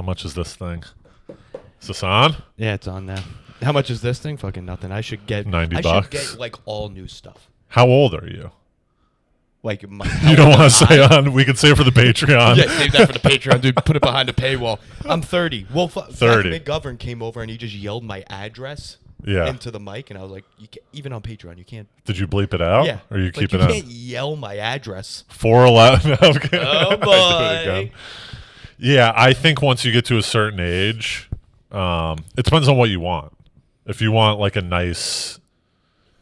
much is this thing? Is this on? Yeah, it's on now. How much is this thing? Fucking nothing. I should get $90. I should get like all new stuff. How old are you? Like you don't want to say on. We can say it for the Patreon. Yeah, save that for the Patreon, dude. Put it behind the paywall. I'm 30. Well, 30. McGovern came over and he just yelled my address into the mic, and I was like, even on Patreon, you can't. Did you bleep it out? Yeah. Or you keep it on? You can't yell my address. 411. Okay. Oh boy. Yeah, I think once you get to a certain age, it depends on what you want. If you want like a nice.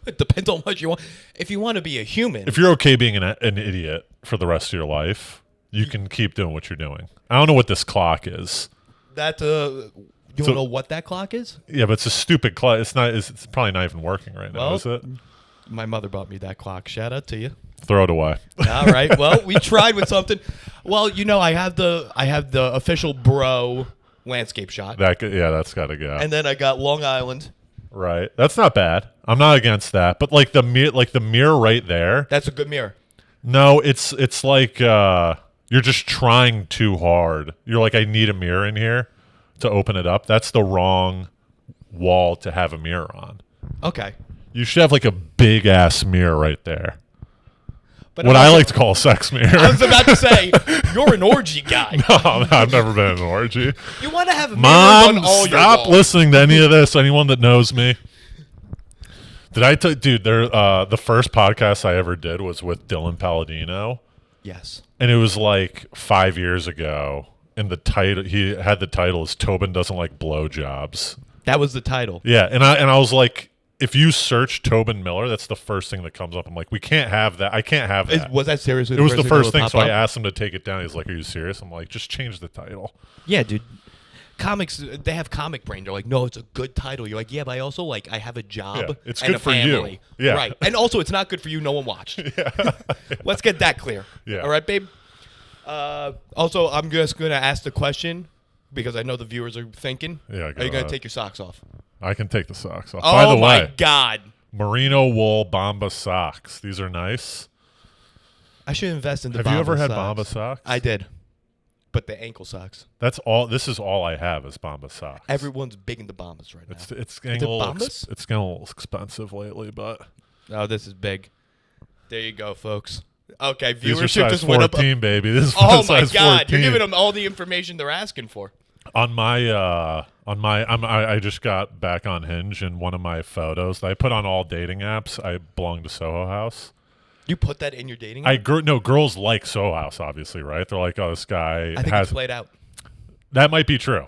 It depends on what you want. If you want to be a human. If you're okay being an idiot for the rest of your life, you can keep doing what you're doing. I don't know what this clock is. That you don't know what that clock is? Yeah, but it's a stupid clock. It's not. It's probably not even working right now, is it? My mother bought me that clock. Shout out to you. Throw it away. All right. Well, we tried with something. Well, I have the official bro landscape shot. That's got to go. And then I got Long Island. Right. That's not bad. I'm not against that. But like the mirror right there. That's a good mirror. No, it's like you're just trying too hard. You're like, I need a mirror in here to open it up. That's the wrong wall to have a mirror on. Okay. You should have like a big ass mirror right there. But what I like to call a sex mirror. I was about to say, you're an orgy guy. No, I've never been in an orgy. You want to have a mirror Mom, on all your stop walls. listening to any of this. Anyone that knows me. Did I tell dude, the first podcast I ever did was with Dylan Palladino. Yes. And it was like 5 years ago. And the title he had the title is Tobin Doesn't Like Blowjobs. That was the title. Yeah, and I was like, if you search Tobin Miller, that's the first thing that comes up. I'm like, we can't have that. I can't have that. Was that seriously? It was the first thing, so I up? asked him to take it down. He's like, are you serious? I'm like, just change the title. Yeah, dude. Comics, they have comic brain. They're like, no, it's a good title. You're like, yeah, but I also I have a job. Yeah, it's and good a for family. you. Yeah. Right. And also, it's not good for you. No one watched. Yeah. Let's get that clear. Yeah. All right, babe? Also, I'm just going to ask the question because I know the viewers are thinking. Yeah, are you going to take your socks off? I can take the socks off. Oh, By the way, my God. Merino wool Bomba socks. These are nice. I should invest in the Have Bomba you ever had socks. Bomba socks? I did. But the ankle socks. That's all. This is all I have is Bomba socks. Everyone's big into Bombas right now. It's getting a little Bombas? it's getting a little expensive lately, but oh, this is big. There you go, folks. Okay, these are viewership size just went up. 14, baby. This is Oh my size God! 14. You're giving them all the information they're asking for. I just got back on Hinge, and one of my photos that I put on all dating apps, I belong to Soho House. You put that in your dating app? No, girls like Soho House, obviously, right? They're like, oh, this guy I think it's played out. That might be true.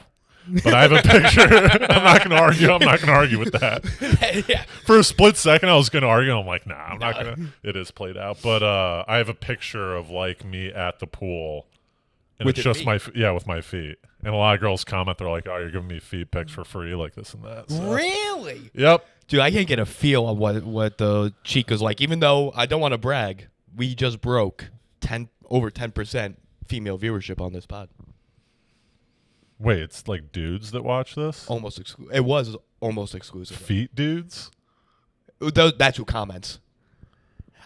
But I have a picture. I'm not going to argue. I'm not going to argue with that. Yeah. For a split second, I was going to argue. I'm like, nah, I'm not going to. It is played out. But I have a picture of like me at the pool. And with it's just with my feet. And a lot of girls comment, they're like, oh, you're giving me feet pics for free, like this and that. So. Really? Yep. Dude, I can't get a feel on what the Chica's like. Even though I don't want to brag, we just broke over 10% female viewership on this pod. Wait, it's like dudes that watch this? It was almost exclusive. Feet dudes? That's who comments.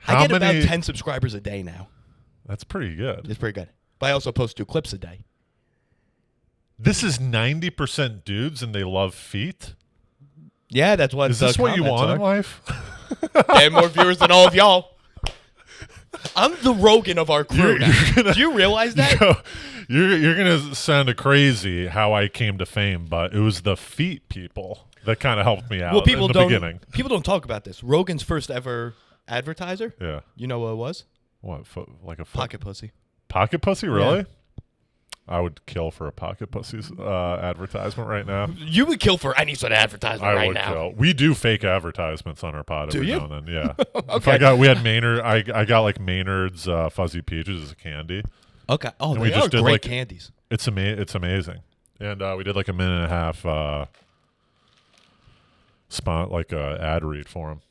I get about 10 subscribers a day now. That's pretty good. It's pretty good. But I also post 2 clips a day. This is 90% dudes and they love feet? Yeah, that's what. Is this what you want in life? I have more viewers than all of y'all. I'm the Rogan of our crew now. Do you realize that? You're gonna sound crazy how I came to fame, but it was the feet people that kind of helped me out in the beginning. People don't talk about this. Rogan's first ever advertiser. Yeah. You know what it was? What? Like a pocket pussy. Pocket pussy, really? Yeah. I would kill for a pocket pussy's advertisement right now. You would kill for any sort of advertisement right now. Kill. We do fake advertisements on our pod every now and then. Yeah. Okay. We had Maynard. I got like Maynard's Fuzzy Peaches as a candy. Okay. Oh, and they are great candies. It's amazing. And we did like a 1.5 minute ad read for them.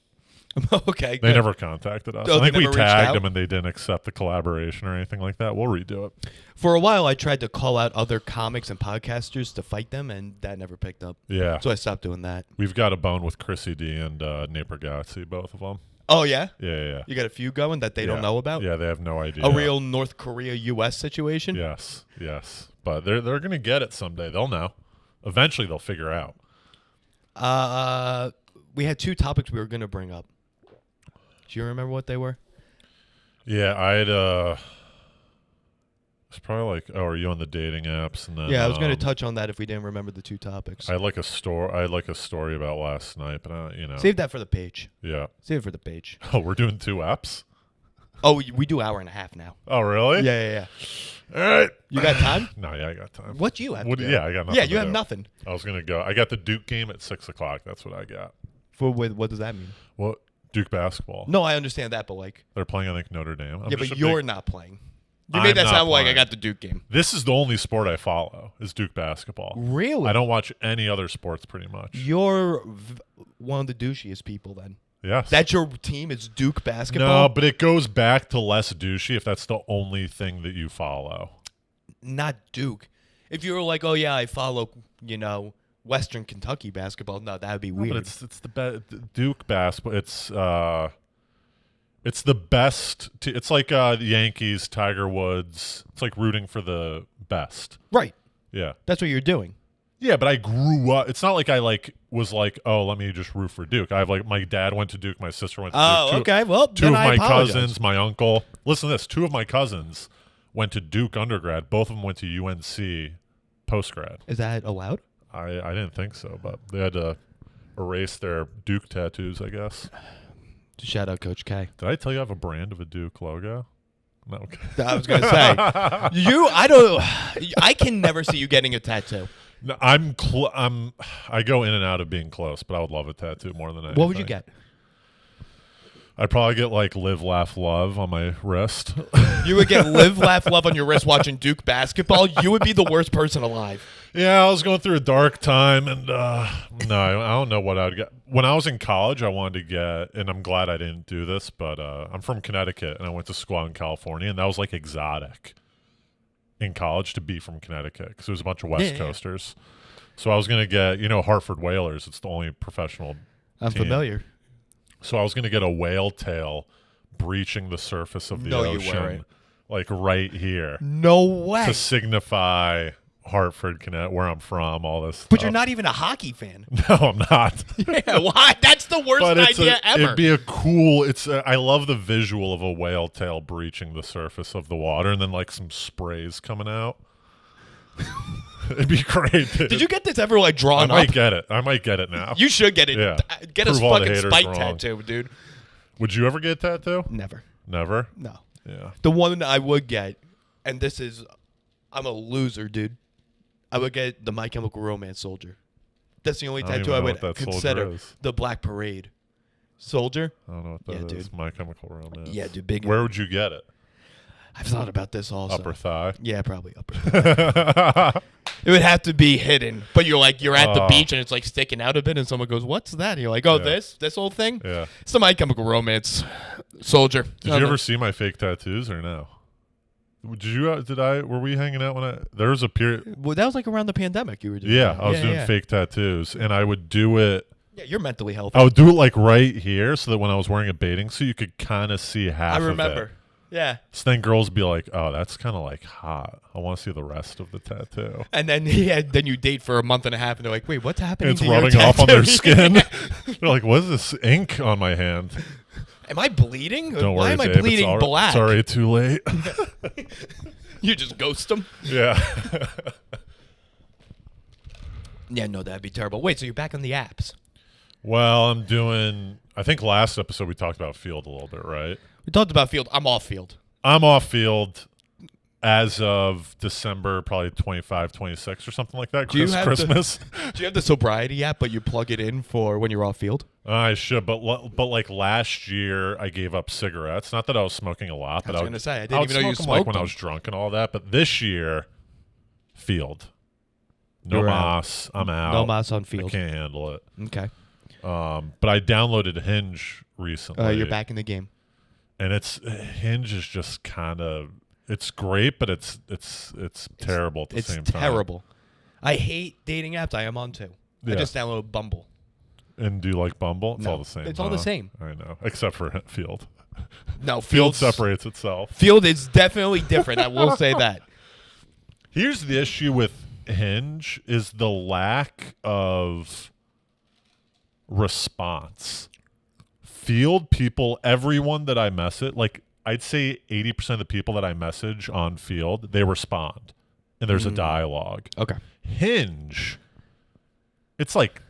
Okay. They never contacted us. Oh, I think we tagged out? them and they didn't accept the collaboration or anything like that. We'll redo it. For a while, I tried to call out other comics and podcasters to fight them, and that never picked up. Yeah. So I stopped doing that. We've got a bone with Chrissy D and Nate Bargatze, both of them. Oh, yeah? Yeah. You got a few going that they don't know about? Yeah, they have no idea. A real North Korea-U.S. situation? Yes. But they're going to get it someday. They'll know. Eventually, they'll figure out. We had 2 topics we were going to bring up. Do you remember what they were? Yeah, I had it's probably like, are you on the dating apps? And then I was going to touch on that if we didn't remember the 2 topics. I had like a story about last night, but save that for the page. Yeah. Save it for the page. Oh, we're doing 2 apps? Oh, we do hour and a half now. Oh, really? Yeah. All right. You got time? No, yeah, I got time. What do you have? Yeah, I got nothing. Yeah, you have nothing. I was gonna go. I got the Duke game at 6:00. That's what I got. What does that mean? What? Duke basketball. No, I understand that, but like they're playing, I think, Notre Dame. But you're not playing. You made that sound like I got the Duke game. This is the only sport I follow is Duke basketball. Really? I don't watch any other sports pretty much. You're one of the douchiest people then. Yes. That's your team is Duke basketball? No, but it goes back to less douchey if that's the only thing that you follow. Not Duke. If you were like, oh, yeah, I follow, Western Kentucky basketball, no, that would be weird. But it's the Duke basketball. It's the best. It's like the Yankees, Tiger Woods. It's like rooting for the best. Right. Yeah. That's what you're doing. Yeah, but I grew up. It's not like I was like, oh, let me just root for Duke. I have like my dad went to Duke, my sister went to Duke. Oh, okay. Well, two of my cousins, my uncle. Listen to this. 2 of my cousins went to Duke undergrad. Both of them went to UNC postgrad. Is that allowed? I didn't think so, but they had to erase their Duke tattoos, I guess. Shout out Coach K. Did I tell you I have a brand of a Duke logo? No. Okay. I was gonna say I can never see you getting a tattoo. No, I go in and out of being close, but I would love a tattoo more than anything. What would you get? I'd probably get like Live, Laugh, Love on my wrist. You would get Live, Laugh, Love on your wrist watching Duke basketball? You would be the worst person alive. Yeah, I was going through a dark time, and no, I don't know what I'd get. When I was in college, I wanted to get, and I'm glad I didn't do this, but I'm from Connecticut, and I went to school out in California, and that was like exotic in college to be from Connecticut because there was a bunch of West Coasters. So I was going to get, Hartford Whalers. It's the only professional I'm team. familiar. So I was going to get a whale tail breaching the surface of the ocean. You weren't. Like right here. No way. To signify Hartford, Connecticut, where I'm from, all this stuff. But you're not even a hockey fan. No, I'm not. Yeah, why? That's the worst idea ever. It'd be a cool, I love the visual of a whale tail breaching the surface of the water and then like some sprays coming out. It'd be great, dude. Did you get this ever like drawn up? I might get it now. You should get it. Yeah. Get Prove a all the fucking haters spike wrong. tattoo, dude. Would you ever get a tattoo? Never. Never? No. Yeah. The one that I would get, and this is, I'm a loser, dude. I would get the My Chemical Romance soldier. That's the only tattoo I would consider. The Black Parade. Soldier? I don't know what that is. Dude. My Chemical Romance. Yeah, dude. Big. Where would you get it? I've thought about this also. Upper thigh? Yeah, probably upper thigh. It would have to be hidden. But you're at the beach and it's like sticking out a bit and someone goes, what's that? And you're like, this whole thing? Yeah. It's the My Chemical Romance soldier. Did you ever see my fake tattoos or no? Were we hanging out there was a period. Well, that was like around the pandemic you were doing. Yeah, I was doing fake tattoos and I would do it. Yeah, you're mentally healthy. I would do it like right here so that when I was wearing a bathing suit, you could kind of see half of it. I remember. Yeah. So then girls be like, oh, that's kind of like hot. I want to see the rest of the tattoo. And then then you date for a month and a half and they're like, wait, what's happening to your tattoo? It's rubbing off on their skin. They're like, what is this ink on my hand? Am I bleeding? Don't Why worry, am I Dave, bleeding black? It's already too late. You just ghost them? Yeah. Yeah, no, that'd be terrible. Wait, so you're back on the apps? Well, I think last episode we talked about Field a little bit, right? We talked about Field. I'm off Field. I'm off Field as of December, probably 25, 26 or something like that. Christmas. Do you have the sobriety app, but you plug it in for when you're off Field? I should, but like last year, I gave up cigarettes. Not that I was smoking a lot, but I was going to say I didn't even know you smoked when I was drunk and all that. But this year, Field. No mas. I'm out. No mas on Field. I can't handle it. Okay. But I downloaded Hinge recently. You're back in the game. And Hinge is just kind of, it's great, but it's terrible at the same time. It's terrible. I hate dating apps. I am on too. Yeah. I just downloaded Bumble. And do you like Bumble? It's No, all the same. it's all the same. I know, except for Field. No, Field separates itself. Field is definitely different. I will say that. Here's the issue with Hinge is the lack of response. Field people, everyone that I message, like I'd say 80% of the people that I message on Field, they respond. And there's a dialogue. Okay. Hinge, it's like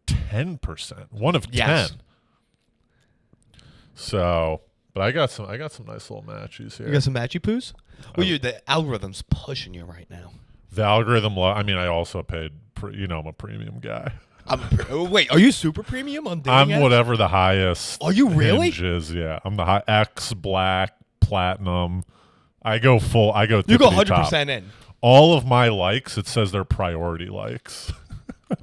10%. One of 10. So, but I got some nice little matches here. You got some matchy poos? Well, the algorithm's pushing you right now. The algorithm, I mean, I also paid, I'm a premium guy. Wait, are you super premium on dating I'm apps? whatever the highest. Are you really? Hinge is, yeah. I'm the high X, black, platinum. I go full. I go. You go 100% in. All of my likes, it says they're priority likes.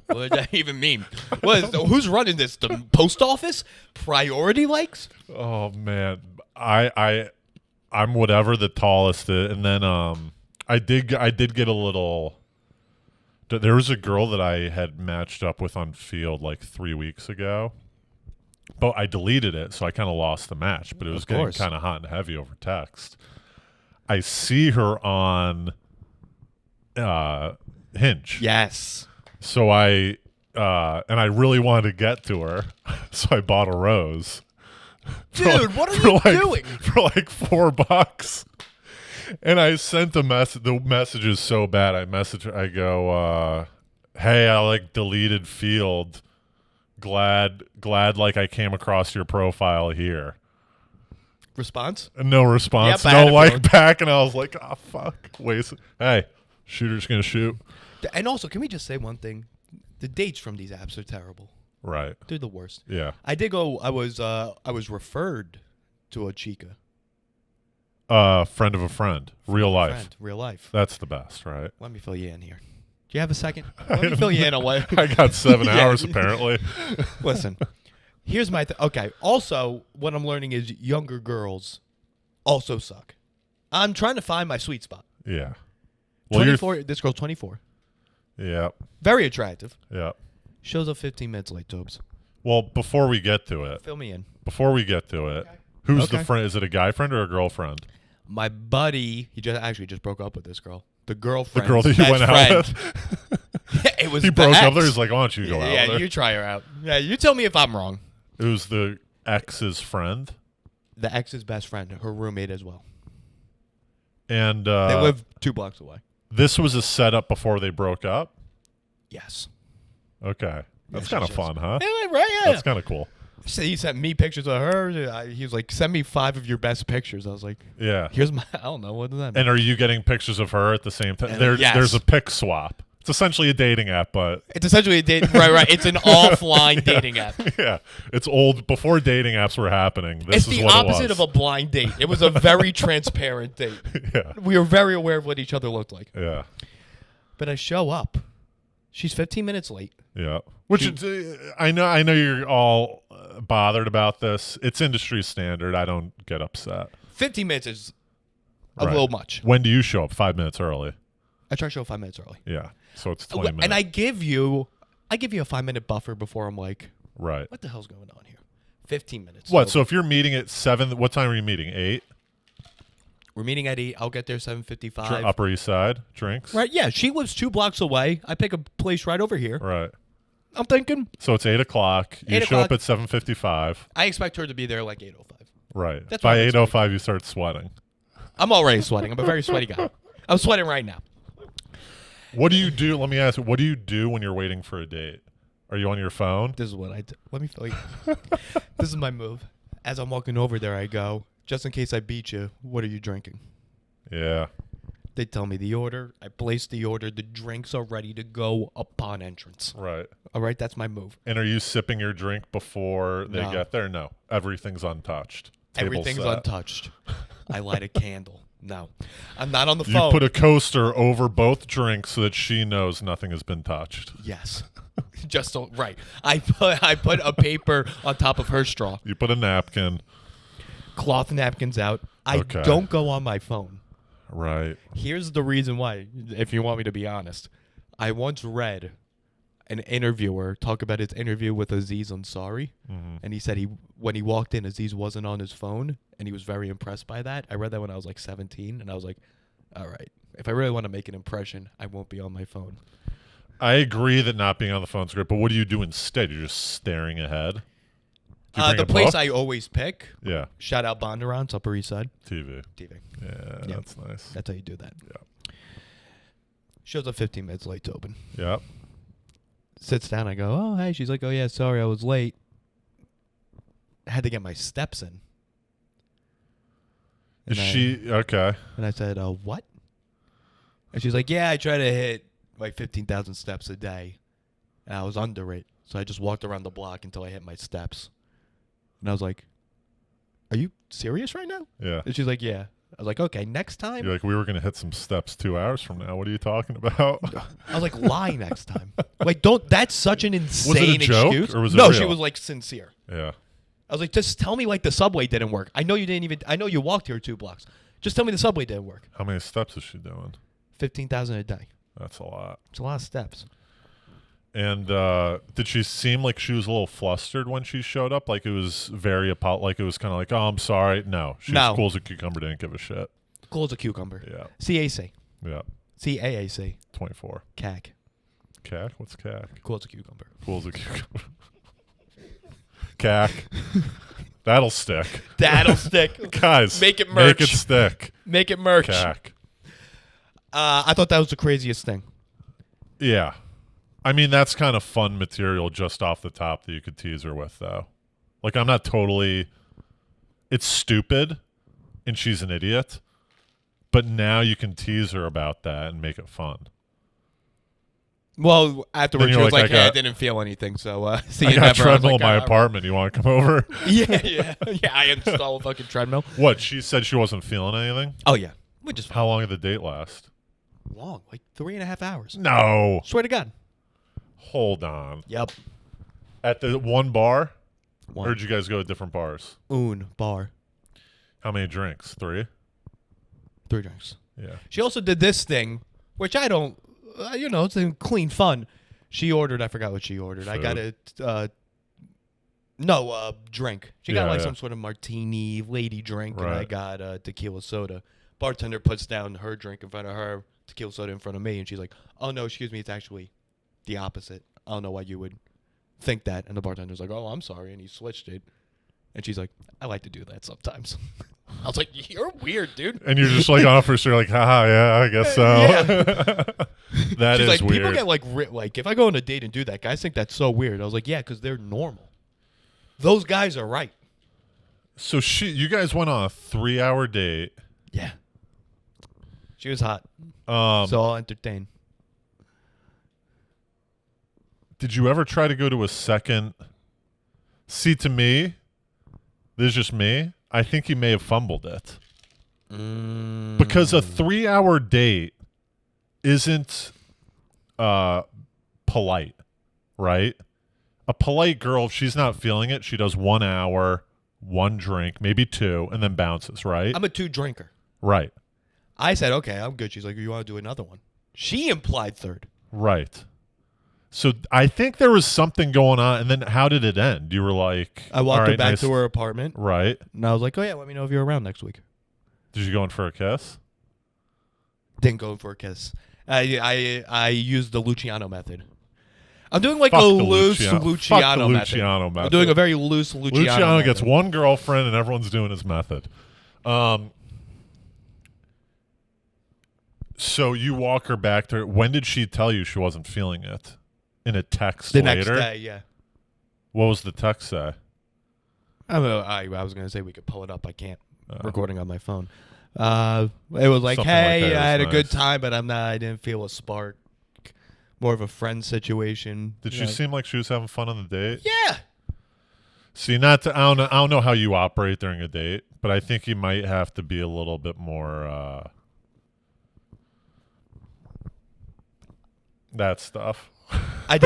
What does that even mean? Who's running this? The post office? Priority likes? Oh man, I'm whatever the tallest is, and then I did get a little. There was a girl that I had matched up with on Field like 3 weeks ago, but I deleted it, so I kind of lost the match. But it was getting kind of hot and heavy over text. I see her on Hinge. Yes. So and I really wanted to get to her, so I bought a rose. Dude, what are you doing? For like $4. And I sent a message. The message is so bad. I message her. I go, hey, I like deleted Field. Glad like I came across your profile here. Response? No response. Yep, no like back. And I was like, oh, fuck. Hey, shooter's going to shoot. And also, can we just say one thing? The dates from these apps are terrible. Right. They're the worst. Yeah. I did go. I was referred to a chica. Friend of a friend. Real life. Real life. That's the best, right? Let me fill you in here. Do you have a second? Let me fill you in on what. I got 7 hours apparently. Listen, here's my okay. Also, what I'm learning is younger girls also suck. I'm trying to find my sweet spot. Yeah. Well, 24. This girl's 24. Yeah. Very attractive. Yeah. Shows up 15 minutes late, Tobes. Well, before we get to it. Fill me in. Before we get to it. Okay. Who's the friend? Is it a guy friend or a girlfriend? My buddy, he just broke up with this girl. The girlfriend. The girl that you went out with? It was he broke up there. He's like, why don't you go out Yeah, there? you try her out. Yeah, you tell me if I'm wrong. It was the ex's friend? The ex's best friend, her roommate as well. And they live 2 blocks away. This was a setup before they broke up? Yes. Okay. That's kind of fun, huh? Yeah, right, yeah. That's kind of cool. So he sent me pictures of her. He was like, send me 5 of your best pictures. I was like, yeah. Here's my, I don't know. What does that mean? And are you getting pictures of her at the same time? Yes. There's a pic swap. It's essentially a dating app, but... It's essentially a date. Right. It's an offline dating app. Yeah. It's old. Before dating apps were happening, this is what it was. It's the opposite of a blind date. It was a very transparent date. Yeah. We were very aware of what each other looked like. Yeah. But I show up. She's 15 minutes late. Yeah. Which I know you're all bothered about this. It's industry standard. I don't get upset. 15 minutes is a little much. When do you show up? 5 minutes early. I try to show up 5 minutes early. Yeah. So it's 20 minutes. And I give you a 5-minute buffer before I'm like, right. What the hell's going on here? 15 minutes. What? So if you're meeting at 7, what time are you meeting? 8? We're meeting at 8. I'll get there 7:55. Upper East Side, drinks? Right, yeah. She lives 2 blocks away. I pick a place right over here. Right. I'm thinking. So it's 8 o'clock. You show up at 7:55. I expect her to be there like 8:05. Right. That's by 8:05, you start sweating. I'm already sweating. I'm a very sweaty guy. I'm sweating right now. What do you do? Let me ask you, what do you do when you're waiting for a date? Are you on your phone? This is what I do. Let me tell you. This is my move. As I'm walking over there, I go, just in case I beat you, what are you drinking? Yeah. They tell me the order. I place the order. The drinks are ready to go upon entrance. Right. All right, that's my move. And are you sipping your drink before they get there? No. Everything's untouched. Everything's untouched. I light a candle. No. I'm not on the phone. You put a coaster over both drinks so that she knows nothing has been touched. Yes. Just so, right. I put a paper on top of her straw. You put a napkin. Cloth napkins out. I don't go on my phone. Right. Here's the reason why, if you want me to be honest. I once read an interviewer talk about his interview with Aziz Ansari, and he said when he walked in, Aziz wasn't on his phone, and he was very impressed by that. I read that when I was like 17, and I was like, all right, if I really want to make an impression, I won't be on my phone. I agree that not being on the phone is great, but what do you do instead? You're just staring ahead? The place I always pick. Yeah. Shout out Bondurant's, Upper East Side. TV. Yeah, that's nice. That's how you do that. Yeah. Shows up 15 minutes late, Tobin. Yep. Sits down. I go, oh, hey. She's like, oh, yeah, sorry, I was late. I had to get my steps in. Is she okay? And I said, what? And she's like, yeah, I try to hit like 15,000 steps a day. And I was under it. So I just walked around the block until I hit my steps. And I was like, are you serious right now? Yeah. And she's like, yeah. I was like, okay, next time. You're like, we were going to hit some steps 2 hours from now. What are you talking about? I was like, lie next time. Like, that's such an insane was it a joke, excuse. or was it no, real? she was like sincere. Yeah. I was like, just tell me like the subway didn't work. I know you walked here 2 blocks. Just tell me the subway didn't work. How many steps is she doing? 15,000 a day. That's a lot. It's a lot of steps. And did she seem like she was a little flustered when she showed up? Like it was like it was kind of like, oh, I'm sorry. No, she was cool as a cucumber, didn't give a shit. Cool as a cucumber. Yeah. CAC. Yeah. CAAC. 24. CAC. CAC? What's CAC? Cool as a cucumber. Cool as a cucumber. CAC. That'll stick. That'll stick. Guys, make it merch. Make it stick. Make it merch. CAC. I thought that was the craziest thing. Yeah. I mean, that's kind of fun material just off the top that you could tease her with, though. Like, I'm not totally... It's stupid, and she's an idiot, but now you can tease her about that and make it fun. Well, afterwards, she was like, hey, I didn't feel anything, so see you never. I got a treadmill in my apartment. You want to come over? Yeah. I installed a fucking treadmill. What? She said she wasn't feeling anything? Oh, yeah. How long did the date last? Long. Like 3.5 hours. No. Swear to God. Hold on. Yep. At the one bar? Or did you guys go to different bars? Bar. How many drinks? 3? 3 drinks. Yeah. She also did this thing, which I don't, it's clean fun. She ordered, I forgot what she ordered. Food. I got drink. She got some sort of martini lady drink, and I got tequila soda. Bartender puts down her drink in front of her, tequila soda in front of me, and she's like, oh, no, excuse me, it's actually the opposite. I don't know why you would think that. And the bartender's like, oh, I'm sorry, and he switched it. And she's like, I like to do that sometimes. I was like, you're weird, dude. And you're just like on first, you're like, haha, yeah, I guess so. Yeah. That she's is like, weird. people get like, if I go on a date and do that, guys think that's so weird. I was like, yeah, because they're normal. Those guys are right. So you guys went on a 3-hour date. Yeah. She was hot. So I'll entertain. Did you ever try to go to a second? See, to me, this is just me. I think you may have fumbled it. Because a 3-hour date isn't polite, right? A polite girl, if she's not feeling it, she does 1 hour, 1 drink, maybe 2, and then bounces, right? I'm a 2 drinker. Right. I said, okay, I'm good. She's like, you want to do another one? She implied 3rd. Right. So I think there was something going on, and then how did it end? You were like... I walked her back to her apartment. Right. And I was like, oh, yeah, let me know if you're around next week. Did you go in for a kiss? Didn't go in for a kiss. I used the Luciano method. I'm doing like Fuck a loose Luciano method. I'm doing a very loose Luciano Luciano gets method. 1 girlfriend, and everyone's doing his method. So you walk her back to her. When did she tell you she wasn't feeling it? In a text later? The next day, yeah. What was the text say? I was going to say we could pull it up. I can't. Recording on my phone. It was like, hey, I had a good time, but I didn't feel a spark. More of a friend situation. Did she seem like she was having fun on the date? Yeah. See, I don't know how you operate during a date, but I think you might have to be a little bit more that stuff. I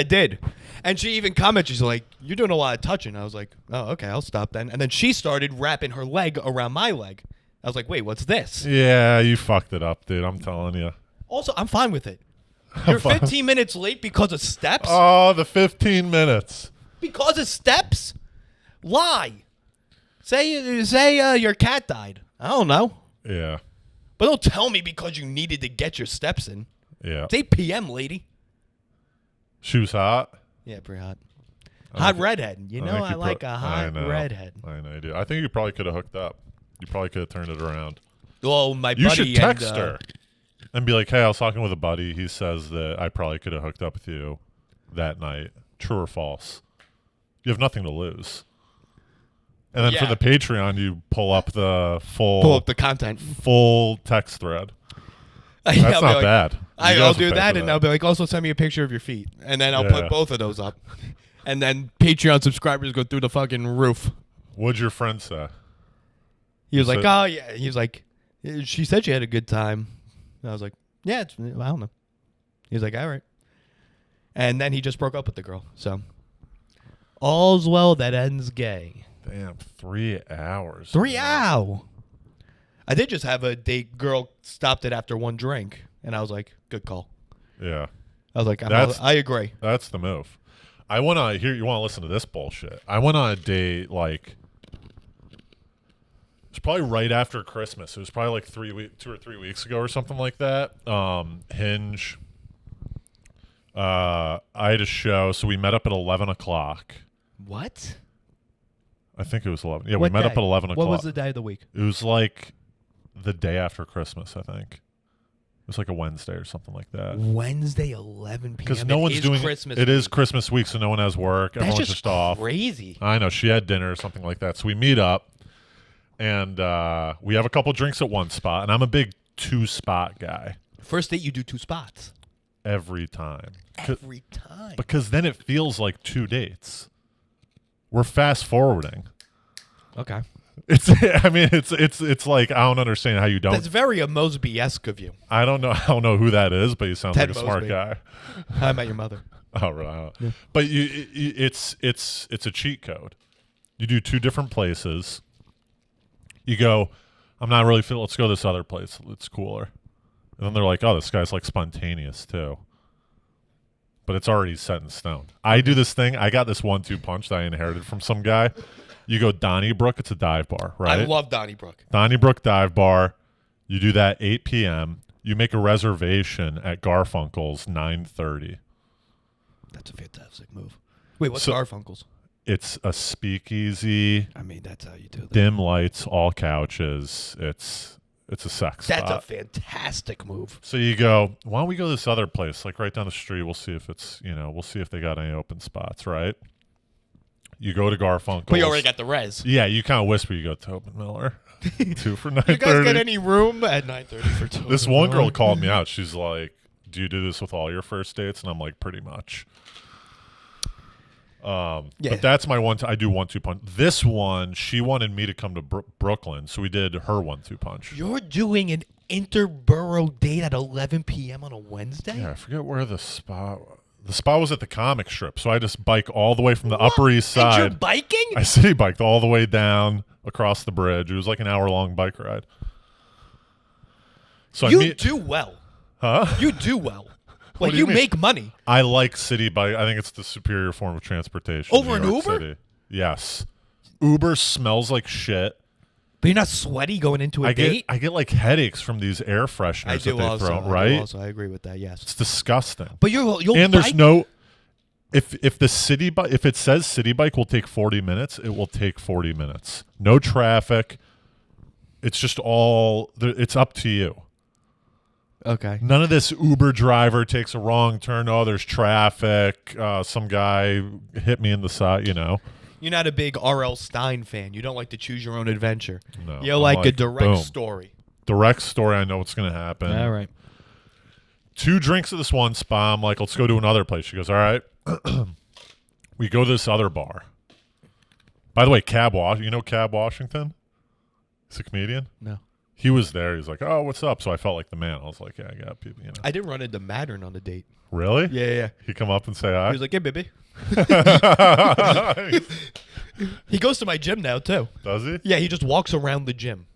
did. And she even commented, she's like, you're doing a lot of touching. I was like, oh, okay, I'll stop then. And then she started wrapping her leg around my leg. I was like, wait, what's this? Yeah, you fucked it up, dude. I'm telling you. Also, I'm fine with it. You're 15 minutes late because of steps? Oh, the 15 minutes. Because of steps? Lie. Say your cat died. I don't know. Yeah. But don't tell me because you needed to get your steps in. Yeah. It's 8 p.m., lady. She was hot? Yeah, pretty hot. Hot redhead. You know I like a hot redhead. I know you do. I think you probably could have hooked up. You probably could have turned it around. Well, my buddy... You should text her and be like, hey, I was talking with a buddy. He says that I probably could have hooked up with you that night. True or false? You have nothing to lose. And then for the Patreon, you pull up the content. Full text thread. That's not bad. I'll do that, and I'll be like, also send me a picture of your feet. And then I'll put both of those up. And then Patreon subscribers go through the fucking roof. What'd your friend say? He was like, oh, yeah. He was like, she said she had a good time. And I was like, yeah, I don't know. He was like, all right. And then he just broke up with the girl. So, all's well that ends gay. Damn, 3 hours. 3 hours. I did just have a date. Girl stopped it after one drink. And I was like, good call. Yeah. I was like, I agree. That's the move. I went on here. You want to listen to this bullshit? I went on a date like it was probably right after Christmas. It was probably like 2 or 3 weeks ago or something like that. Hinge. I had a show, so we met up at 11 o'clock. What? I think it was 11. Yeah, we met up at 11 o'clock. What was the day of the week? It was like the day after Christmas, I think. It was like a Wednesday or something like that. Wednesday, 11 p.m. Because no one's doing Christmas. It is Christmas week, so no one has work. That's Everyone's just off. Crazy. I know. She had dinner or something like that. So we meet up, and we have a couple drinks at one spot. And I'm a big 2-spot guy. First date, you do 2 spots. Every time. Every time. Because then it feels like 2 dates. We're fast forwarding. Okay. It's like I don't understand how you don't. That's very Mosby-esque of you. I don't know who that is, but you sound Ted like a smart guy. How I Met Your Mother. Oh, right. Yeah. But it's a cheat code. You do 2 different places. You go, I'm not really feeling. Let's go this other place. It's cooler. And then they're like, oh, this guy's like spontaneous too. But it's already set in stone. I do this thing. I got this 1-2 punch that I inherited from some guy. You go Donnybrook. It's a dive bar, right? I love Donnybrook. Donnybrook dive bar. You do that 8 p.m. You make a reservation at Garfunkel's 9:30. That's a fantastic move. Wait, what's Garfunkel's? It's a speakeasy. I mean, that's how you do that. Dim lights, all couches. It's a sex spot. That's a fantastic move. So you go, why don't we go to this other place, like right down the street? We'll see if we'll see if they got any open spots, right? You go to Garfunkel's. But you already got the res. Yeah, you kind of whisper. You go, Tobin Miller, 2 for 9:30. You guys get any room at 9:30 for Tobin This one Miller? girl called me out. She's like, do you do this with all your first dates? And I'm like, pretty much. But that's my one. I do 1-2 punch. This one, she wanted me to come to Brooklyn, so we did her 1-2 punch. You're doing an interborough date at 11 p.m. on a Wednesday? Yeah, I forget where the spot. The spot was at the comic strip, so I just bike all the way from the Upper East Side. And you're biking? I city biked all the way down across the bridge. It was like an hour-long bike ride. So you do well. Huh? You do well. Like, you make money. I like city bike. I think it's the superior form of transportation. Over an Uber? City. Yes. Uber smells like shit. But you're not sweaty going into a date? I get like headaches from these air fresheners that they throw, right? I agree with that, yes. It's disgusting. But you'll and there's no... If it says city bike will take 40 minutes, it will take 40 minutes. No traffic. It's just it's up to you. Okay. None of this Uber driver takes a wrong turn. Oh, there's traffic. Some guy hit me in the side, You're not a big R.L. Stein fan. You don't like to choose your own adventure. No. You like a direct story. Direct story. I know what's going to happen. All right. 2 drinks at this one spa. I'm like, let's go to another place. She goes, all right. We go to this other bar. By the way, Cab Washington? He's a comedian? No. He was there. He's like, oh, what's up? So I felt like the man. I was like, yeah, I got people, I did run into Mattern on the date. Really? Yeah. He come up and say hi? He was like, hey, baby. He goes to my gym now, too. Does he? Yeah, he just walks around the gym.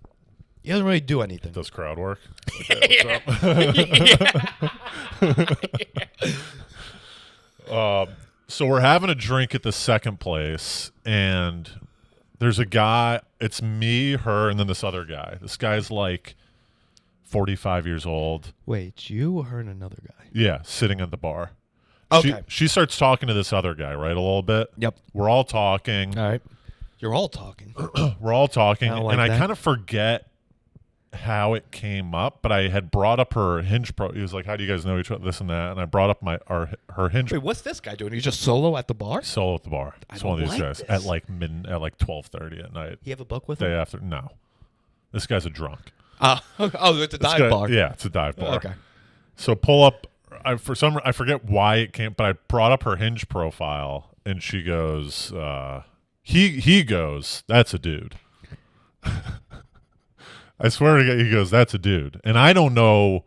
He doesn't really do anything. Does crowd work? Yeah. So we're having a drink at the second place, and there's a guy. It's me, her, and then this other guy. This guy's like 45 years old. Wait, you, her, and another guy? Yeah, sitting at the bar. Okay. She starts talking to this other guy, right, a little bit. Yep. We're all talking. All right. You're all talking. We're all talking, like and I that. kind of forget how it came up, but I had brought up her Hinge pro. He was like, "How do you guys know each other?" This and that, and I brought up her Hinge. Wait, what's this guy doing? He's just solo at the bar? Solo at the bar. It's one of these guys this. at like 12:30 at night. You have a book with Day him? after. No, this guy's a drunk. Oh, it's a dive bar. Yeah, it's a dive bar. Okay. So pull up. I forget why it came, but I brought up her Hinge profile, and she goes, he goes, "That's a dude." I swear to God, he goes, "That's a dude," and I don't know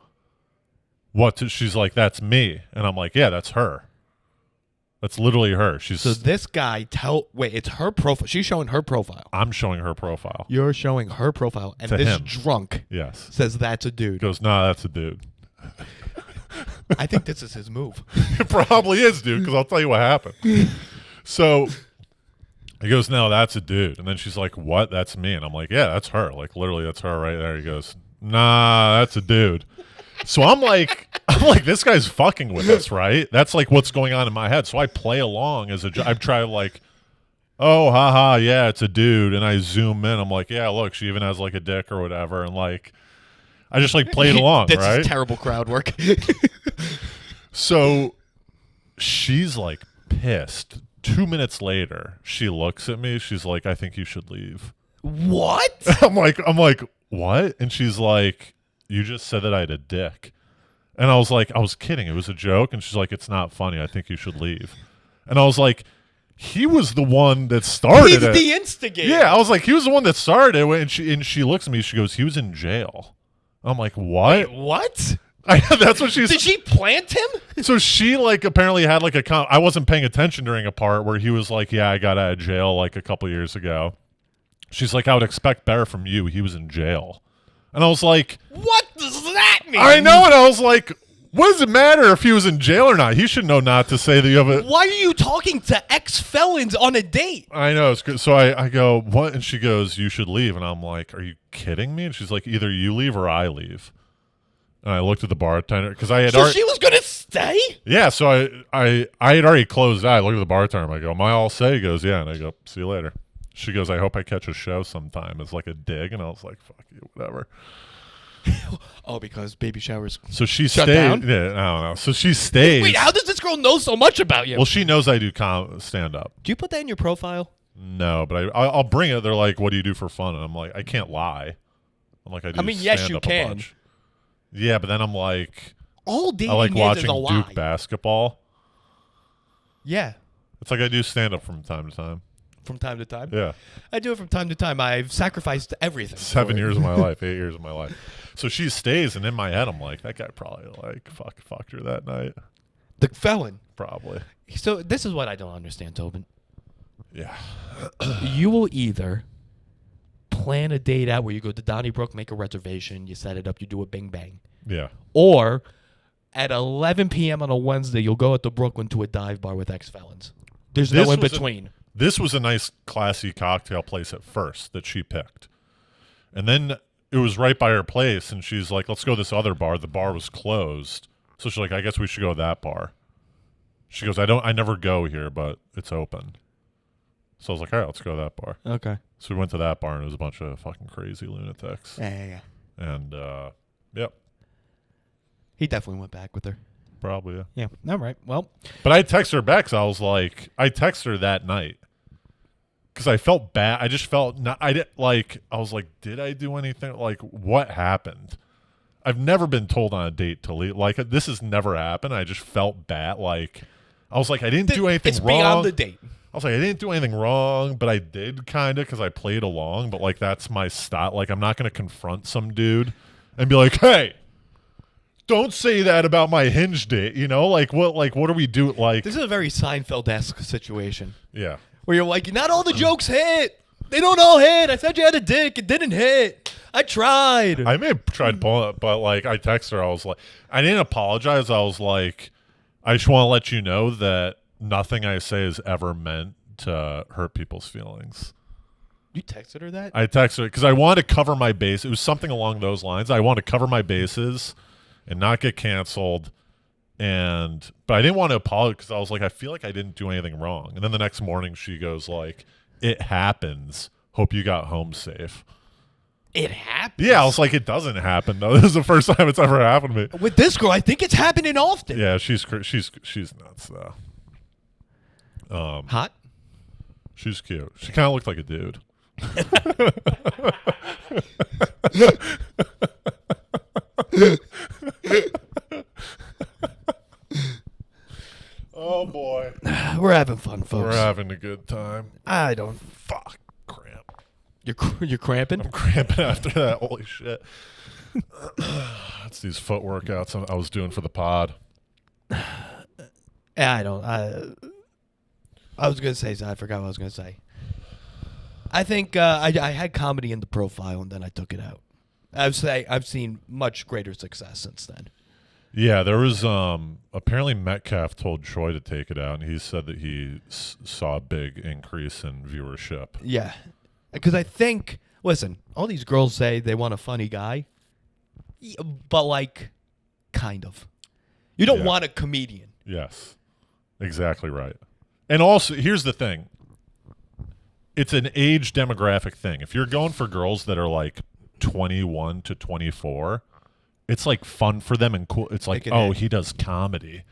what to. She's like, "That's me," and I'm like, "Yeah, that's her. That's literally her." She's So this guy wait, it's her profile. She's showing her profile. I'm showing her profile. You're showing her profile, and To this him. drunk Yes. says that's a He dude. goes, "Nah, that's a dude." I think this is his move. It probably is, dude, because I'll tell you what happened. So he goes, "No, that's a dude." And then she's like, "What? That's me." And I'm like, "Yeah, that's her. Like, literally, that's her right there." He goes, "Nah, that's a dude." So I'm like, this guy's fucking with us, right? That's like what's going on in my head. So I play along as I try like, "Oh, haha, yeah, it's a dude." And I zoom in. I'm like, "Yeah, look, she even has like a dick or whatever." And like, I just like played along, This right? is terrible crowd work. So she's like pissed. 2 minutes later, she looks at me. She's like, "I think you should leave." What? I'm like, "What?" And she's like, "You just said that I had a dick." And I was like, "I was kidding. It was a joke." And she's like, "It's not funny. I think you should leave." And I was like, he was the one that started He's it. the instigator. Yeah, I was like, he was the one that started it. And she looks at me. She goes, "He was in jail." I'm like, "What?" Wait, what? That's what she's. Did she plant him? So she like apparently had like I wasn't paying attention during a part where he was like, "Yeah, I got out of jail like a couple years ago." She's like, "I would expect better from you. He was in jail." And I was like, What does that mean? I know. And I was like, what does it matter if he was in jail or not? He should know not to say that you have a. Why are you talking to ex-felons on a date? I know. It's good. So I go, "What?" And she goes, "You should leave." And I'm like, "Are you kidding me?" And she's like, "Either you leave or I leave." And I looked at the bartender because I had So already. she was gonna stay? Yeah, so I had already closed out. I looked at the bartender. I go, "Am I all set?" He goes, "Yeah." And I go, "See you later." She goes, "I hope I catch a show sometime." It's like a dig. And I was like, "Fuck you, whatever." Oh, because baby showers. So she Shut stayed. down? Yeah, I don't know. So she stays. Wait, how does this girl know so much about you? Well, she knows I do stand up. Do you put that in your profile? No, but I'll bring it. They're like, "What do you do for fun?" And I'm like, I can't lie. I'm like, I do. I mean, yes, you stand-up a can. bunch. Yeah, but then I'm like, All dating I like is watching a lie. Duke basketball. Yeah, It's like I do stand up from time to time. from time to time. Yeah. I do it from time to time. I've sacrificed everything. 7 for it. years of my life, 8 years of my life. So she stays, and in my head, I'm like, that guy probably like fucked her that night. The felon. Probably. So this is what I don't understand, Tobin. Yeah. You will either plan a date out where you go to Donnybrook, make a reservation, you set it up, you do a bing bang. Yeah. Or at 11 p.m. on a Wednesday, you'll go out to Brooklyn to a dive bar with ex-felons. There's no in between. This was a nice, classy cocktail place at first that she picked. And then it was right by her place, and she's like, "Let's go to this other bar." The bar was closed. So she's like, "I guess we should go to that bar." She goes, I never go here, but it's open. So I was like, "All right, let's go to that bar." Okay. So we went to that bar, and it was a bunch of fucking crazy lunatics. Yeah. And, yep, He definitely went back with her. probably, yeah. Yeah. All right. Well, But I texted her back, so I was like, I texted her that night. Because I felt bad. I just felt, I was like, did I do anything? Like, what happened? I've never been told on a date to leave. Like, this has never happened. I just felt bad. Like, I was like, I didn't do anything it's wrong. beyond the date. I was like, I didn't do anything wrong, but I did kind of because I played along. But, like, that's my style. Like, I'm not going to confront some dude and be like, "Hey, don't say that about my Hinge date." You know, like, what do we do? Like, This is a very Seinfeld-esque situation yeah. where you're like, not all the jokes hit. They don't all hit. I said you had a dick. It didn't hit. I tried. I may have tried pulling it, but like I texted her. I was like, I didn't apologize. I was like, I just want to let you know that nothing I say is ever meant to hurt people's feelings. You texted her that? I texted her because I wanted to cover my base. It was something along those lines. I wanted to cover my bases and not get canceled. But I didn't want to apologize because I was like, I feel like I didn't do anything wrong. And then the next morning she goes like, it happens. Hope you got home safe. It happens? Yeah, I was like, it doesn't happen though. This is the first time it's ever happened to me. With this girl, I think it's happening often. Yeah, she's nuts though. Hot? She's cute. She kind of looked like a dude. Oh boy, we're having fun, folks. We're having a good time. I don't. Fuck, cramp. You're cramping? I'm cramping after that. Holy shit. That's these foot workouts I was doing for the pod. I don't. I was gonna say, so I forgot what I was gonna say. I think I had comedy in the profile and then I took it out. I've seen much greater success since then. Yeah, there was apparently Metcalf told Troy to take it out, and he said that he saw a big increase in viewership. Yeah, because I think, listen, all these girls say they want a funny guy, but like, kind of. You don't want a comedian. Yes, exactly right. And also, here's the thing. It's an age demographic thing. If you're going for girls that are like 21 to 24, it's like fun for them and cool. It's like, oh, he does comedy.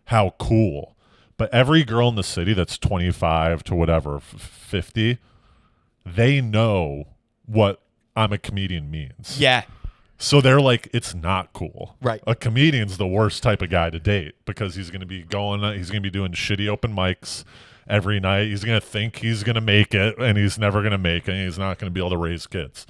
How cool. But every girl in the city that's 25 to whatever, 50, they know what I'm a comedian means. Yeah. So they're like, it's not cool. Right. A comedian's the worst type of guy to date because he's going to be doing shitty open mics every night. He's going to think he's going to make it, and he's never going to make it, and he's not going to be able to raise kids.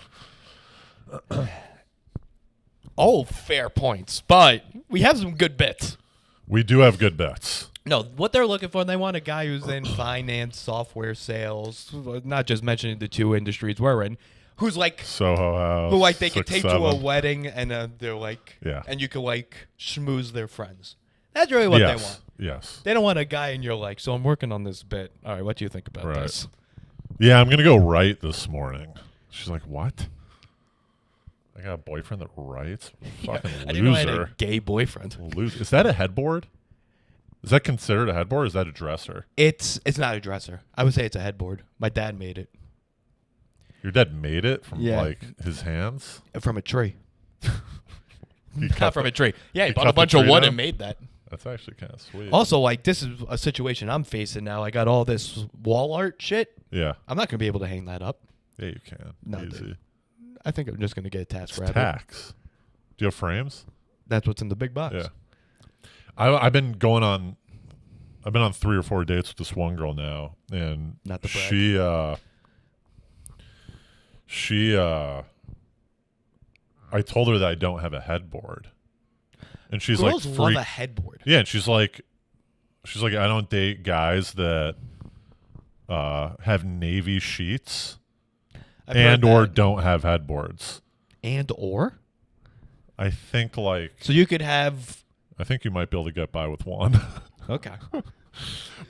All fair points, but we have some good bits. We do have good bets. No, what they're looking for, they want a guy who's in finance, software sales, not just mentioning the two industries we're in, who's like Soho House, who like they can 6, take 7. to a wedding and they're like, yeah, and you can like schmooze their friends. That's really what they want. Yes. They don't want a guy and you're like, so I'm working on this bit. All right, what do you think about this? Yeah, I'm gonna go write this morning. She's like, what? I got a boyfriend that writes? Fucking loser. I didn't know I had a gay boyfriend. Is that a headboard? Is that considered a headboard or is that a dresser? It's not a dresser. I would say it's a headboard. My dad made it. Your dad made it from like his hands? From a tree. Not from a tree. Yeah, he bought a bunch of wood and made that. That's actually kind of sweet. Also, like, this is a situation I'm facing now. I got all this wall art shit. Yeah. I'm not going to be able to hang that up. Yeah, you can. No, easy. dude. I think I'm just going to get a task rabbit. Tax. Do you have frames? That's what's in the big box. Yeah. I've been on 3 or 4 dates with this one girl now, and not the she I told her that I don't have a headboard, and she's Girls like, love a headboard. Yeah, and she's like, I don't date guys that have navy sheets or don't have headboards. I think so you could have. I think you might be able to get by with one. Okay.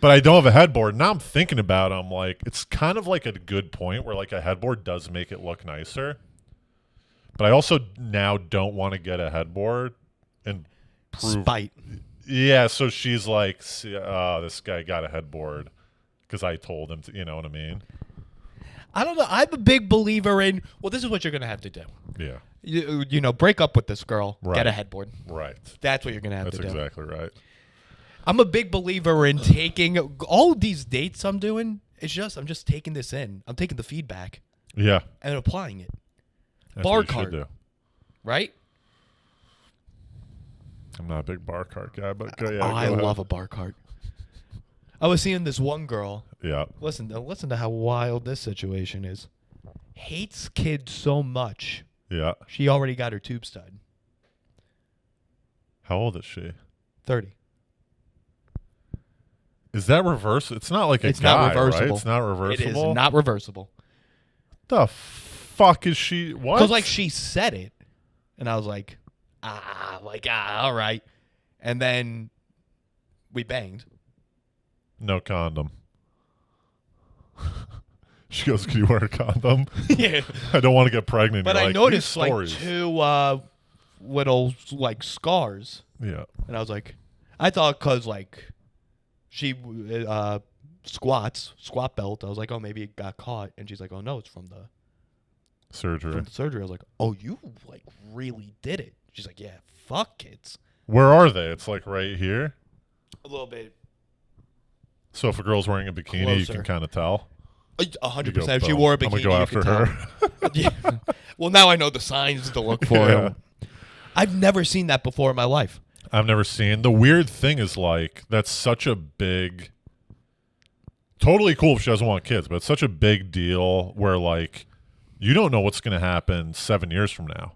But I don't have a headboard. Now I'm thinking about it. I'm like, it's kind of like a good point where like a headboard does make it look nicer. But I also now don't want to get a headboard and prove. Spite. Yeah, so she's like, this guy got a headboard because I told him to, you know what I mean? I don't know. I'm a big believer in, well, this is what you're going to have to do. Yeah. You know, break up with this girl, get a headboard. Right. That's what you're going to have to do. That's exactly right. I'm a big believer in taking all these dates I'm doing. I'm just taking this in. I'm taking the feedback. Yeah. And applying it. That's bar what you cart. should do. Right? I'm not a big bar cart guy, but I love a bar cart. I was seeing this one girl. Yeah. Listen to how wild this situation is. Hates kids so much. Yeah. She already got her tubes tied. How old is she? 30. Is that reversible? It's not like it's guy, not reversible. Right? It's not reversible. It is not reversible. The fuck? fuck is she? What? Because like she said it, and I was like, all right. And then we banged. No condom. She goes, "Can you wear a condom?" Yeah. I don't want to get pregnant. But You're I like, noticed "These like stories." 2 little like scars. Yeah. And I was like, I thought because like she squat belt. I was like, oh, maybe it got caught. And she's like, oh no, it's from the surgery. I was like, oh, you like really did it. She's like, yeah, fuck kids. Where are they? It's like right here. A little bit. So if a girl's wearing a bikini, Closer. you can kind of tell. 100%. If she wore a bikini, I'm gonna go after her. Yeah. Well, now I know the signs to look for. Yeah. I've never seen that before in my life. I've never seen. The weird thing is like that's such a big. Totally cool if she doesn't want kids, but it's such a big deal where like you don't know what's going to happen 7 years from now.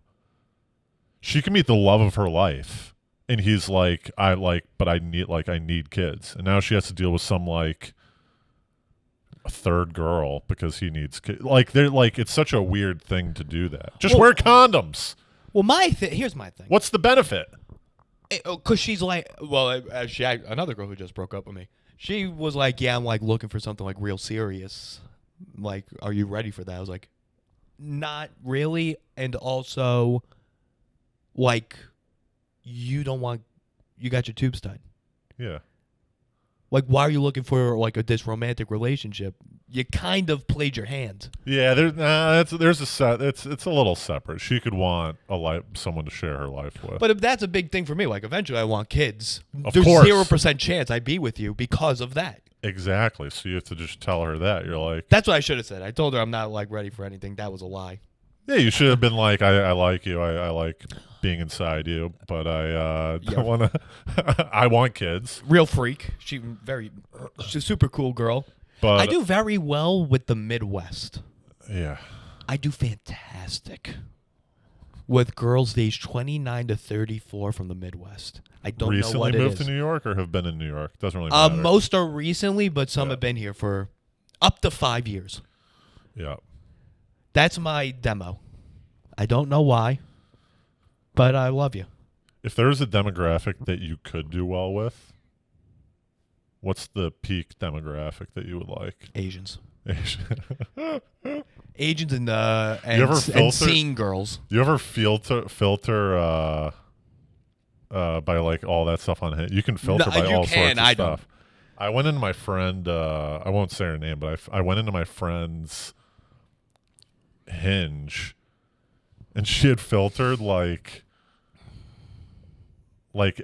She can meet the love of her life, and he's like, but I need kids, and now she has to deal with some like a third girl because he needs kids. Like they're like it's such a weird thing to do that. Just wear condoms. Well, here's my thing. What's the benefit? Because she's like, well, another girl who just broke up with me. She was like, yeah, I'm like looking for something like real serious. Like, are you ready for that? I was like, not really. And also, like, you got your tubes tied. Yeah. Like, why are you looking for like this romantic relationship? You kind of played your hand. Yeah, there's a set. It's a little separate. She could want someone to share her life with. But that's a big thing for me. Like, eventually, I want kids. Of There's course. 0% chance I'd be with you because of that. Exactly. So you have to just tell her that. You're like, that's what I should have said. I told her I'm not like ready for anything. That was a lie. Yeah, you should have been like, I like you. I like being inside you, but I don't want to. I want kids. Real freak. She's a super cool girl. But I do very well with the Midwest. Yeah. I do fantastic with girls aged 29 to 34 from the Midwest. I don't know what it is. Recently moved to New York or have been in New York? Doesn't really matter. Most are recently, but some have been here for up to 5 years. Yeah. That's my demo. I don't know why, but I love you. If there was a demographic that you could do well with, what's the peak demographic that you would like? Asians. Asians and seeing girls. Do you ever filter by like all that stuff on Hinge? You can filter by all sorts of stuff. I went into my friend. I won't say her name, but I went into my friend's Hinge, and she had filtered like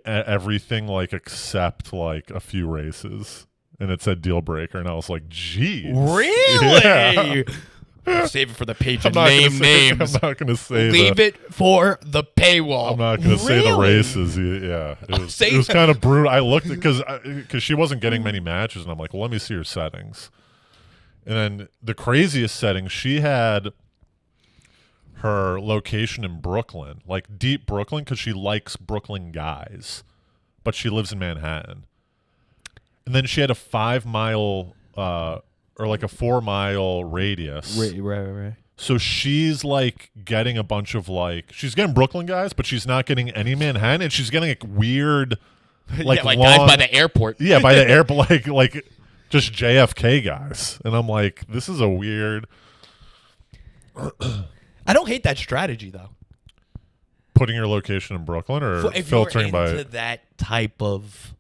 everything like except like a few races, and it said deal breaker, and I was like, geez, really? Yeah. Save it for the page and name names. I'm not going to say leave it for the paywall. I'm not going to say the races. Yeah, it was kind of brutal. I looked at because she wasn't getting many matches, and I'm like, well, let me see her settings. And then the craziest settings, she had her location in Brooklyn, like deep Brooklyn, because she likes Brooklyn guys, but she lives in Manhattan. And then she had a 5 mile or like a 4 mile radius. Right. So she's like getting a bunch of like, she's getting Brooklyn guys, but she's not getting any Manhattan, and she's getting like weird, like guys by the airport. Yeah, by the airport, like just JFK guys. And I'm like, this is a weird. I don't hate that strategy though. Putting your location in Brooklyn or if filtering you're into that type of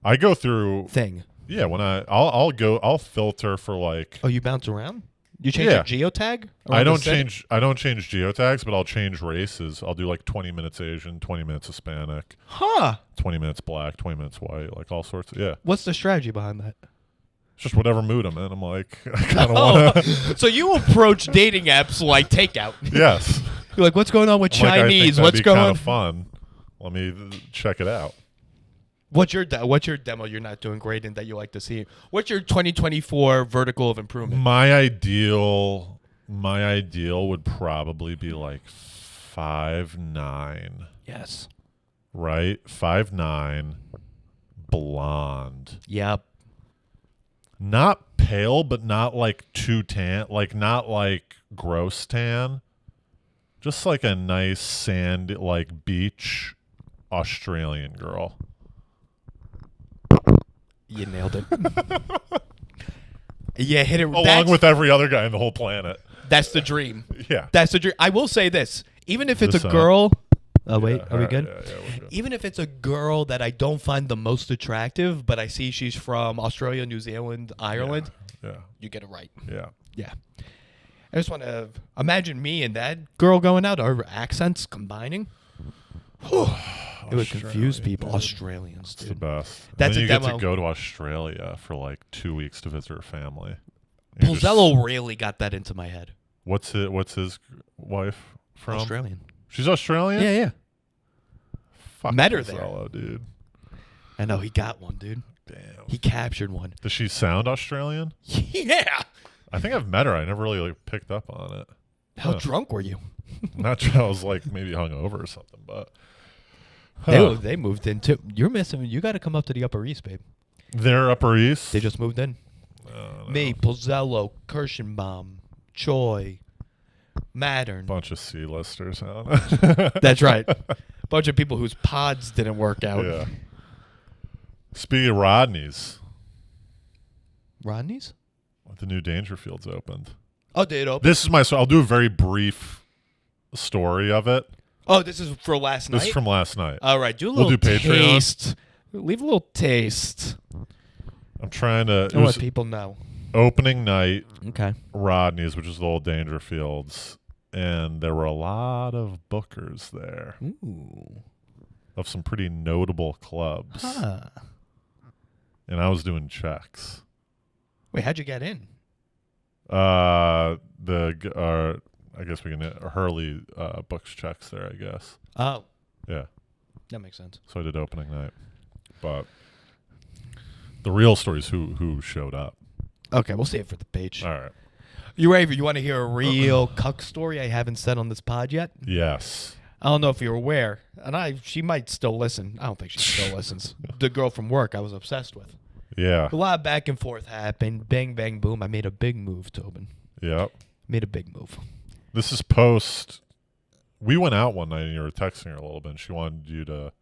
I go through thing. Yeah, when I'll filter for like. Oh, you bounce around? You change your geotag? I don't change geotags, but I'll change races. I'll do like 20 minutes Asian, 20 minutes Hispanic. 20 minutes black, 20 minutes white, like all sorts of What's the strategy behind that? Just whatever mood I'm in. I'm like, I kind of want to. So you approach dating apps like takeout. Yes. You're like, what's going on with Chinese? Like, what's going on? Kind of fun. Let me check it out. What's your demo you're not doing great in that you like to see? What's your 2024 vertical of improvement? My ideal would probably be like 5'9". Yes. Right? 5'9", blonde. Yep. Not pale, but not like too tan, like not like gross tan. Just like a nice sand, like beach Australian girl. You nailed it. Yeah, hit it. Along with every other guy in the whole planet. That's the dream. Yeah. That's the dream. I will say this. Even if it's a girl. Oh, wait. Are we good? Yeah, we're good. Even if it's a girl that I don't find the most attractive, but I see she's from Australia, New Zealand, Ireland. Yeah. You get it right. Yeah. Yeah. I just want to imagine me and that girl going out, our accents combining. It would confuse people. Dude. Australians, dude. It's the best. That's and then a you demo. get to go to Australia for like 2 weeks to visit her family. Pozzello really got that into my head. What's his wife from? Australian. She's Australian? Yeah. Fuck Met her Pozzello, there. Dude. I know, he got one, dude. Damn. He captured one. Does she sound Australian? Yeah. I think I've met her. I never really like picked up on it. How drunk were you? Not sure. I was like maybe hungover or something, but they moved in too. You're missing. You got to come up to the Upper East, babe. They're Upper East. They just moved in. Me, Pozzello, Kirschenbaum, Choi, Mattern. Bunch of C-listers, huh? That's right. Bunch of people whose pods didn't work out. Yeah. Speaking of Rodney's. Rodney's? The new Dangerfield's opened. Oh, did it open? This is I'll do a very brief story of it. Oh, this is for last night? This is from last night. All right, do a little Patreon. taste. Leave a little taste. I'm trying to... I want people know. Opening night. Okay. Rodney's, which is the old Dangerfields. And there were a lot of bookers there. Ooh. Of some pretty notable clubs. Huh. And I was doing checks. Wait, how'd you get in? I guess we can... Hurley books checks there, I guess. Oh. Yeah. That makes sense. So I did opening night. But the real story is who showed up. Okay, we'll save it for the page. All right. You ready? You want to hear a real cuck story I haven't said on this pod yet? Yes. I don't know if you're aware, and she might still listen. I don't think she still listens. The girl from work I was obsessed with. Yeah. A lot of back and forth happened. Bang, bang, boom. I made a big move, Tobin. Yep. Made a big move. This is post. We went out one night and you were texting her a little bit and she wanted you to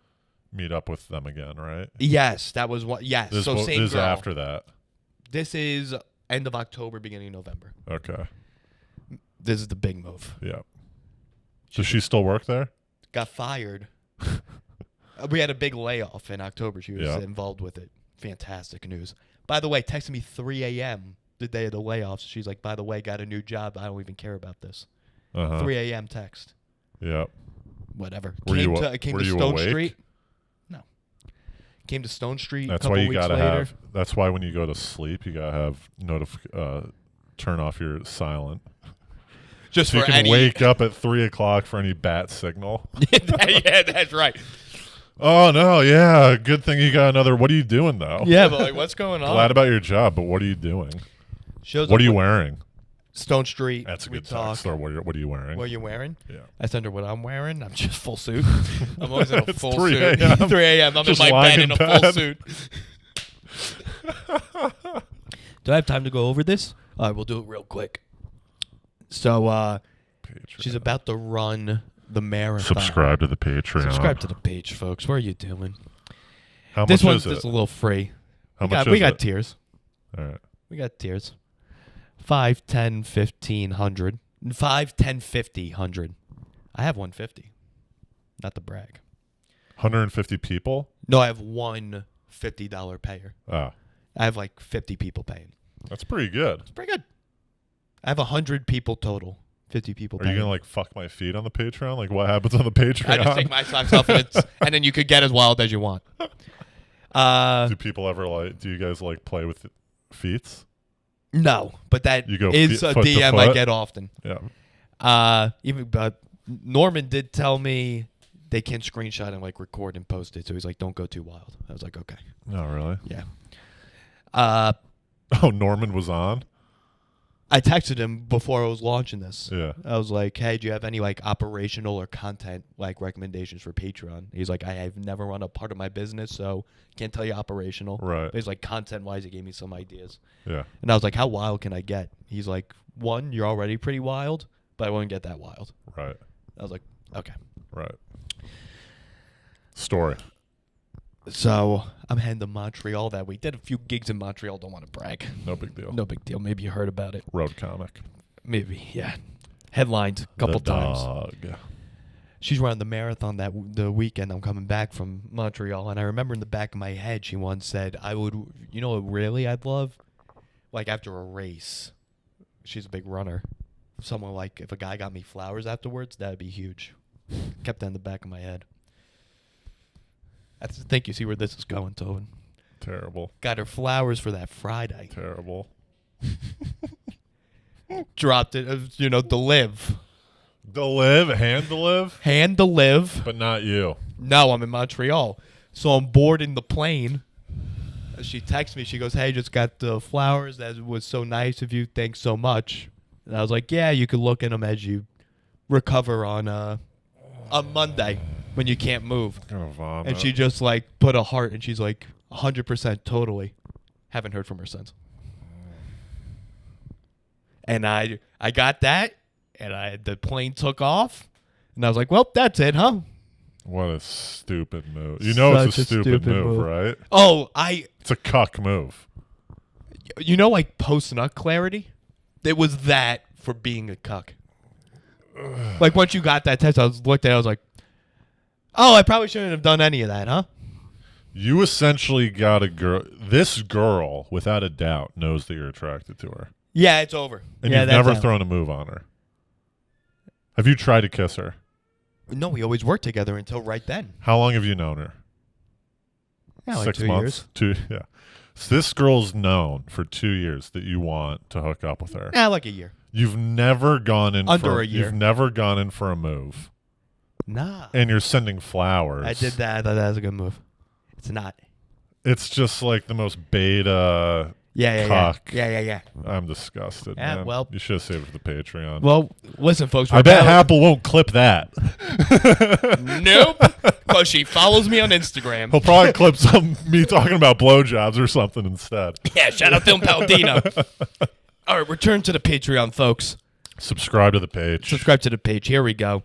meet up with them again, right? Yes, that was what. Yes. This is after that. This is end of October, beginning of November. Okay. This is the big move. Yeah. Does she still work there? Got fired. We had a big layoff in October. She was involved with it. Fantastic news. By the way, texted me 3 a.m. the day of the layoffs. She's like, by the way, got a new job. I don't even care about this. 3 a.m. text. Yep. Whatever. Came to Stone awake? Street. No. Came to Stone Street. That's a couple why you weeks gotta later. have. That's why when you go to sleep, you gotta have turn off your silent. Just so for you can any... wake up at 3 o'clock for any bat signal. Yeah, that's right. Oh no, yeah. Good thing you got another. What are you doing though? Yeah, but like, what's going on? Glad about your job, but what are you doing? What are you wearing? Stone Street. That's a good text. Or what are you wearing? What are you wearing? Yeah. I send her what I'm wearing. I'm just full suit. I'm always in a full 3 suit. a.m. 3 a.m. I'm Just in my lying bed in in a bed. full suit. Do I have time to go over this? All right, we'll do it real quick. So, she's about to run the marathon. Subscribe to the Patreon. Subscribe to the page, folks. What are you doing? How This much one's is just it? a little free. How much We is got it? tiers. All right. We got tiers. 5, 10, 15, 100. 5, 10, 50, 100. I have 150. Not to brag. 150 people? No, I have one $50 payer. Oh. I have like 50 people paying. That's pretty good. It's pretty good. I have 100 people total. 50 people Are paying. you going to like fuck my feet on the Patreon? Like what happens on the Patreon? I just take my socks off and then you could get as wild as you want. Do people ever do you guys like play with feet? No, but that You go is a foot to DM I foot? get often. Yeah. But Norman did tell me they can screenshot and like record and post it. So he's like, don't go too wild. I was like, okay. No, really? Yeah. Oh, Norman was on? I texted him before I was launching this. Yeah. I was like, hey, do you have any like operational or content like recommendations for Patreon? He's like, I have never run a part of my business, so can't tell you operational. Right. But he's like, content wise, he gave me some ideas. Yeah. And I was like, how wild can I get? He's like, one, you're already pretty wild, but I won't get that wild. Right. I was like, okay. Right. Story. So I'm heading to Montreal that week. Did a few gigs in Montreal. Don't want to brag. No big deal. No big deal. Maybe you heard about it. Road comic. Maybe, yeah. Headlined a couple times. She's running the marathon the weekend I'm coming back from Montreal, and I remember in the back of my head she once said, I would, you know what really I'd love? Like after a race. She's a big runner. Someone like, if a guy got me flowers afterwards, that'd be huge. Kept that in the back of my head. I think you see where this is going, Tobin. Terrible. Got her flowers for that Friday. Terrible. Dropped it, to live. To live? Hand to live? Hand to live. But not you. No, I'm in Montreal. So I'm boarding the plane. She texts me. She goes, hey, just got the flowers. That was so nice of you. Thanks so much. And I was like, yeah, you could look in them as you recover on Monday when you can't move. I'm gonna vomit. And she just like put a heart, and she's like 100% totally. Haven't heard from her since. And I got that, and the plane took off, and I was like, well, that's it, huh? What a stupid move. You know it's a stupid move, right? Oh, It's a cuck move. Like post-nut clarity? It was that for being a cuck. Like once you got that text, I looked at it, I was like, oh, I probably shouldn't have done any of that, huh? You essentially got a girl. This girl, without a doubt, knows that you're attracted to her. Yeah, it's over. And you've never thrown a move on her. Have you tried to kiss her? No, we always worked together until right then. How long have you known her? Yeah, like 6 2 months. years. Yeah. So this girl's known for 2 years that you want to hook up with her. Yeah, like a year. You've never gone in Under a year. You've never gone in for a move. Nah. And you're sending flowers. I did that. I thought that was a good move. It's not. It's just like the most beta cock. Yeah. I'm disgusted, Yeah, man. well. You should have saved it for the Patreon. Well, listen, folks. I bet Apple won't clip that. Nope. Because she follows me on Instagram. He'll probably clip me talking about blowjobs or something instead. Yeah, shout out Film Paladino. All right, return to the Patreon, folks. Subscribe to the page. Subscribe to the page. Here we go.